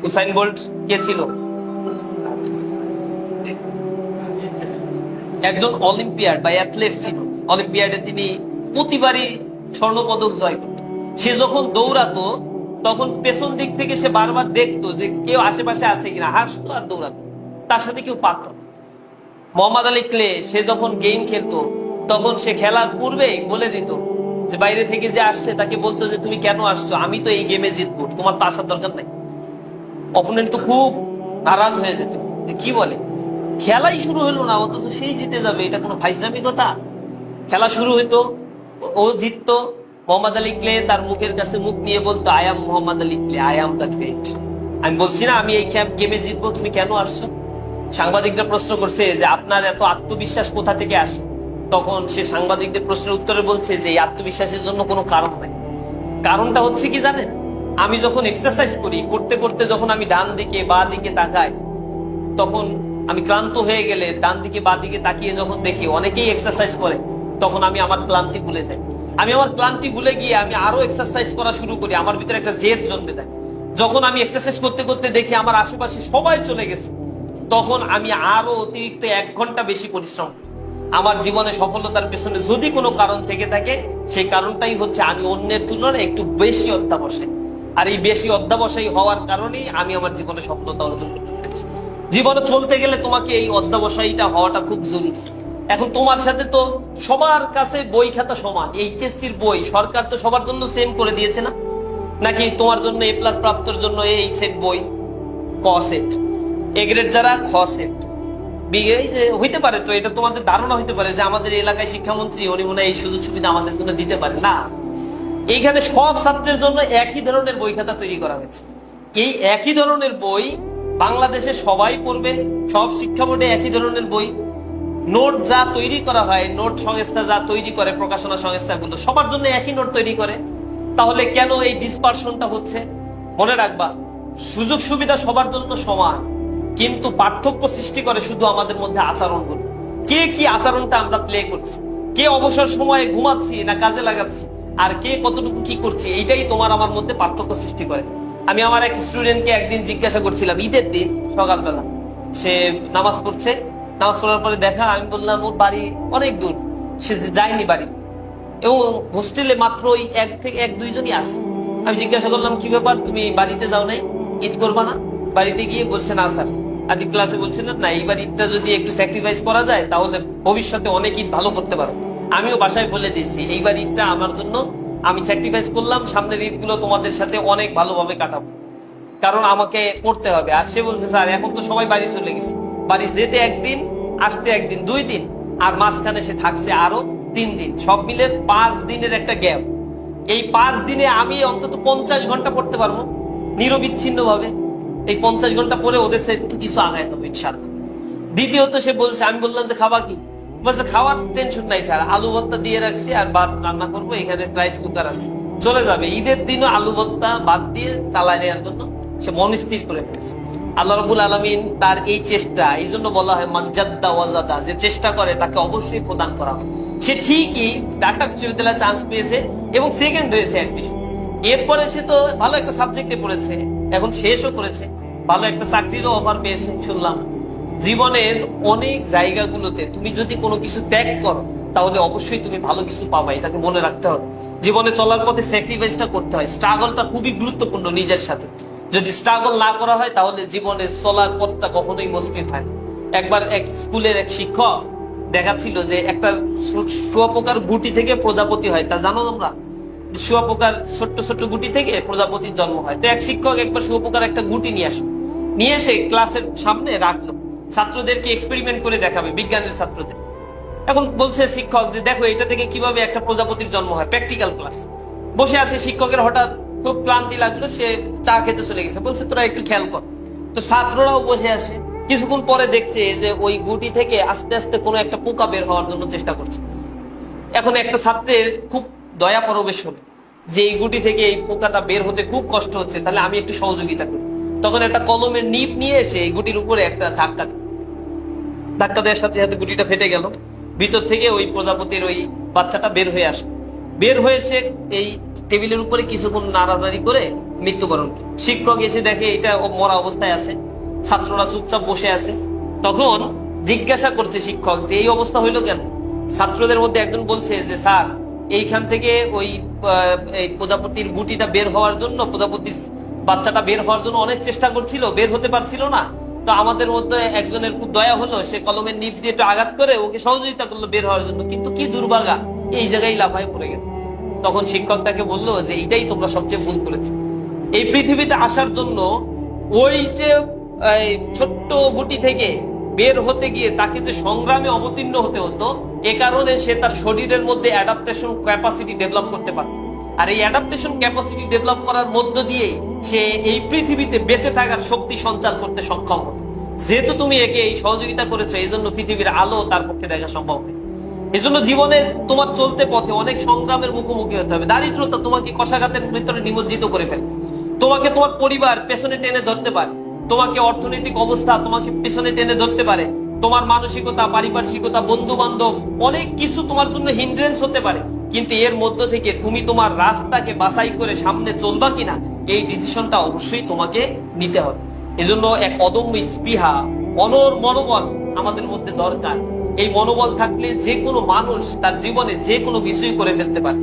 Usain bolt কে ছিল? একজন olympiad বা অ্যাথলেট ছিল। অলিম্পিয়াডে তিনি প্রতিবারই স্বর্ণপদক জয় করত। সে যখন দৌড়াতো তখন পেছন দিক থেকে সে বারবার দেখতো যে কেউ আশেপাশে আছে কিনা, হাসতো আর দৌড়াতো, তার সাথে কেউ পারত না। মোহাম্মদ আলী ক্লে সে যখন গেম খেলতো তখন সে খেলার পূর্বেই বলে দিত যে বাইরে থেকে যে আসছে তাকে বলতো যে তুমি কেন আসছো, আমি তো এই গেমে জিতবো, তোমার তো আসার দরকার নাই। অপোনেন্ট তো খুব নারাজ হয়ে যেত যে কি বলে, খেলাই শুরু হলো না অথচ সেই জিতে যাবে, এটা কোনো ফাইজলামি কথা? খেলা শুরু হইতো, ও জিততো, মোহাম্মদ আলী ক্লে তার মুখের কাছে মুখ নিয়ে বলতো I am Mohammad Ali clay, I am the great. আমি বলছি না আমি এই গেমে জিতবো, তুমি কেন আসছো? সাংবাদিকরা প্রশ্ন করছে যে আপনার এত আত্মবিশ্বাস কোথা থেকে আসে? তখন সে সাংবাদিকদের প্রশ্নের উত্তরে বলছে যে এই আত্মবিশ্বাসের জন্য কোনো কারণ নাই। কারণটা হচ্ছে কি জানেন, আমি যখন এক্সারসাইজ করি, করতে করতে যখন আমি ডান দিকে বা দিকে তাকাই, তখন আমি ক্লান্ত হয়ে গেলে ডান দিকে বা দিকে তাকিয়ে যখন দেখি অনেকেই এক্সারসাইজ করে, তখন আমি আমার ক্লান্তি ভুলে যাই। আমি আমার ক্লান্তি ভুলে গিয়ে আমি আরো এক্সারসাইজ করা শুরু করি, আমার ভিতরে একটা জেদ জন্মে যায়। যখন আমি এক্সারসাইজ করতে করতে দেখি আমার আশেপাশে সবাই চলে গেছে, তখন আমি আরো অতিরিক্ত 1 ঘন্টা বেশি পরিশ্রম করি। আমার জীবনে সফলতার পেছনে যদি কোনো কারণ থেকে থাকে, সেই কারণটাই হচ্ছে আমি অন্যের তুলনায় একটু বেশি অধ্যাবসায়ী। আর এই বেশি অধ্যাবসায়ী হওয়ার কারণেই আমি আমার জীবনে সফলতা অর্জন করতে পেরেছি। জীবনে চলতে গেলে তোমাকে এই অধ্যাবসায়ীটা হওয়াটা খুব জরুরি। এখন তোমার সাথে তো সবার কাছে বই খাতা সমান, এইচএসসির বই সরকার তো সবার জন্য সেম করে দিয়েছে না? নাকি তোমার জন্য এ প্লাস প্রাপ্তর জন্য এই সেট বই, ক সেট, এ গ্রেড যারা খ সেট, হইতে পারে। তো এটা তোমাদের ধারণা হইতে পারে যে আমাদের এলাকায় শিক্ষামন্ত্রী উনি মনে হয় এই সুযোগ সুবিধা আমাদের জন্য দিতে পারে না। এইখানে সব ছাত্রের জন্য একই ধরনের বই খাতা তৈরি করা হয়েছে। এই একই ধরনের বই বাংলাদেশে সবাই পড়বে, সব শিক্ষা বোর্ডে একই ধরনের বই। নোট যা তৈরি করা হয়, নোট সংস্থা যা তৈরি করে, প্রকাশনা সংস্থাগুলো সবার জন্য একই নোট তৈরি করে। তাহলে কেন এই ডিসপারশনটা হচ্ছে? মনে রাখবা, সুযোগ সুবিধা সবার জন্য সমান, কিন্তু পার্থক্য সৃষ্টি করে শুধু আমাদের মধ্যে আচরণগুলো। কে কি আচরণটা আমরা প্লে করছি, কে অবসর সময়ে ঘুমাচ্ছি না কাজে লাগাচ্ছি, আর কে কতটুকু কি করছি, এইটাই তোমার আমার মধ্যে পার্থক্য সৃষ্টি করে। আমি আমার এক স্টুডেন্টকে একদিন জিজ্ঞাসা করছিলাম, ঈদের দিন সকালবেলা সে নামাজ পড়ছে, নামাজ পড়ার পরে দেখা, আমি বললাম ওর বাড়ি অনেক দূর, সে যায়নি বাড়ি, এবং হোস্টেলে মাত্র ওই 1 থেকে 1-2 জনই আছে। আমি জিজ্ঞাসা করলাম কি ব্যাপার, তুমি বাড়িতে যাও নাই, ঈদ করবা না? বাড়িতে গিয়ে বলছে না স্যার, আদি ক্লাসে বলছিলেন না এইবার ঈদটা যদি একটু স্যাক্রিফাইস করা যায় তাহলে ভবিষ্যতে অনেক ঈদ ভালো করতে পারো। আমিও বাসায় বলে দিয়েছি এইবার ঈদটা আমার জন্য আমি স্যাক্রিফাইস করলাম, সামনের ঈদগুলো তোমাদের সাথে অনেক ভালোভাবে কাটাবো, কারণ আমাকে করতে হবে। আর সে বলছে স্যার এখন তো সবাই বাড়ি চলে গেছে, বাড়ি যেতে 1 দিন, আসতে 1 দিন, 2 দিন, আর মাঝখানে সে থাকছে আরো 3 দিন, সব মিলে 5 দিনের একটা গ্যাপ। এই 5 দিনে আমি অন্তত 50 ঘন্টা পড়তে পারবো নিরবিচ্ছিন্ন ভাবে। এই 50 ঘন্টা পরে ওদের সাথে কিছু আগায় যাবে ইনশাআল্লাহ। দ্বিতীয়ত সে বলছে, আমি বললাম যে খাবা কি? বলছে খাওয়ার টেনশন নাই স্যার, আলু ভর্তা দিয়ে রাখছি আর ভাত রান্না করবো, এখানে রাইস কুকার আছে, চলে যাবে। ঈদের দিনও আলু ভর্তা ভাত দিয়ে চালায় নেওয়ার জন্য সে মন স্থির করে ফেলেছে। আল্লাহ রাব্বুল আলামিন তার এই চেষ্টা, এই জন্য বলা হয় মানজাদ্দা ওয়াজাদা, যে চেষ্টা করে তাকে অবশ্যই প্রদান করা হয়। সে ঠিকই ঢাকা বিশ্ববিদ্যালয়ে চান্স পেয়েছে এবং সেকেন্ড হয়েছে অ্যাডমিশন। এরপরে সে তো ভালো একটা সাবজেক্টে পড়েছে, এখন শেষও করেছে, ভালো একটা চাকরিরও অফার পেয়েছে শুনলাম। জীবনের অনেক জায়গাগুলোতে তুমি যদি কোনো কিছু ত্যাগ করো তাহলে অবশ্যই তুমি ভালো কিছু পাবা, এটাকে মনে রাখতে হবে। জীবনে চলার পথে স্যাক্রিফাইসটা করতে হয়, স্ট্রাগলটা খুবই গুরুত্বপূর্ণ নিজের সাথে। যদি স্ট্রাগল না করা হয় তাহলে জীবনে চলার পথটা কখনোই মসৃণ হয় না। একবার এক স্কুলের এক শিক্ষক দেখাচ্ছিল যে একটা শুঁয়াপোকার গুটি থেকে প্রজাপতি হয়, তা জানো তোমরা? শুঁয়াপোকার ছোট্ট ছোট্ট গুটি থেকে প্রজাপতির জন্ম হয়। তো এক শিক্ষক একবার শুঁয়াপোকার একটা গুটি নিয়ে এসে ক্লাসের সামনে রাখলো, ছাত্রদেরকে এক্সপেরিমেন্ট করে দেখাবে, বিজ্ঞানের ছাত্রদের। এখন বলছে শিক্ষক যে দেখো এটা থেকে কিভাবে একটা প্রজাপতির জন্ম হয়, প্র্যাকটিক্যাল ক্লাস। বসে আছে, শিক্ষকের হঠাৎ খুব ক্লান্তি লাগলো, সে চা খেতে চলে গেছে, বলছে তোরা একটু খেয়াল কর। তো ছাত্ররাও বসে আছে, কিছুক্ষণ পরে দেখছে যে ওই গুটি থেকে আস্তে আস্তে কোনো একটা পোকা বের হওয়ার জন্য চেষ্টা করছে। এখন একটা ছাত্রের খুব দয়া পরবেশ হলো যে এই গুটি থেকে এই পোকাটা বের হতে খুব কষ্ট হচ্ছে, তাহলে আমি একটু সহযোগিতা করি। তখন একটা কলমের নিপ নিয়ে এসে এই গুটির উপরে একটা ধাক্কা দেওয়ার সাথে সাথে গুটিটা ফেটে গেল, ভিতর থেকে ওই প্রজাপতির ওই বাচ্চাটা বের হয়ে আসে। বের হয়ে সে এই টেবিলের উপরে কিছুক্ষণ নাড়ানাড়ি করে মৃত্যুবরণ করে। শিক্ষক এসে দেখে এটা ও মরা অবস্থায় আছে, ছাত্ররা চুপচাপ বসে আছে। তখন জিজ্ঞাসা করছে শিক্ষক যে এই অবস্থা হইলো কেন? ছাত্রদের মধ্যে একজন বলছে যে স্যার, এইখান থেকে ওই এই প্রজাপতির গুটিটা বের হওয়ার জন্য, প্রজাপতির বাচ্চাটা বের হওয়ার জন্য অনেক চেষ্টা করছিল, বের হতে পারছিল না। তো আমাদের মধ্যে একজনের খুব দয়া হলো, সে কলমের নিপ দিয়ে একটু আঘাত করে ওকে সহযোগিতা করলো বের হওয়ার জন্য, কিন্তু কি দুর্ভাগা, এই জায়গায় লাফায় পড়ে গেল। তখন শিক্ষক তাকে বললো যে এইটাই তোমরা সবচেয়ে ভুল করেছো। এই পৃথিবীতে আসার জন্য ওই যে ছোট্ট গুটি থেকে বের হতে গিয়ে তাকে যে সংগ্রামে অবতীর্ণ হতে হতো, এ কারণে সে তার শরীরের মধ্যে অ্যাডাপ্টেশন ক্যাপাসিটি ডেভেলপ করতে পারত। আর এই অ্যাডাপ্টেশন ক্যাপাসিটি ডেভেলপ করার মধ্য দিয়ে সে এই পৃথিবীতে বেঁচে থাকার শক্তি সঞ্চার করতে সক্ষম হতো। যেহেতু তুমি একে এই সহযোগিতা করেছো, এই জন্য পৃথিবীর আলো তার পক্ষে দেখা সম্ভব হয়। এই জন্য জীবনের তোমার চলতে পথে অনেক সংগ্রামের মুখোমুখি হতে হবে। দারিদ্রতা তোমাকে কষাঘাতের ভিতরে নিমজ্জিত করে ফেলে, তোমাকে তোমার পরিবার পেছনে টেনে ধরতে পারে, তোমাকে অর্থনৈতিক অবস্থা তোমাকে পেছনে টেনে ধরতে পারে, তোমার মানসিকতা, পারিপার্শ্বিকতা, বন্ধু বান্ধব, অনেক কিছু তোমার জন্য হিন্ড্রেন্স হতে পারে। কিন্তু এর মধ্য থেকে তুমি তোমার রাস্তাকে বাছাই করে সামনে চলবা কিনা, এই ডিসিশনটা অবশ্যই তোমাকে নিতে হবে। এজন্য এক অদম্য স্পৃহা, অনর মনোবল আমাদের মধ্যে দরকার। এই মনোবল থাকলে যে কোনো মানুষ তার জীবনে যে কোনো কিছুই করে ফেলতে পারে।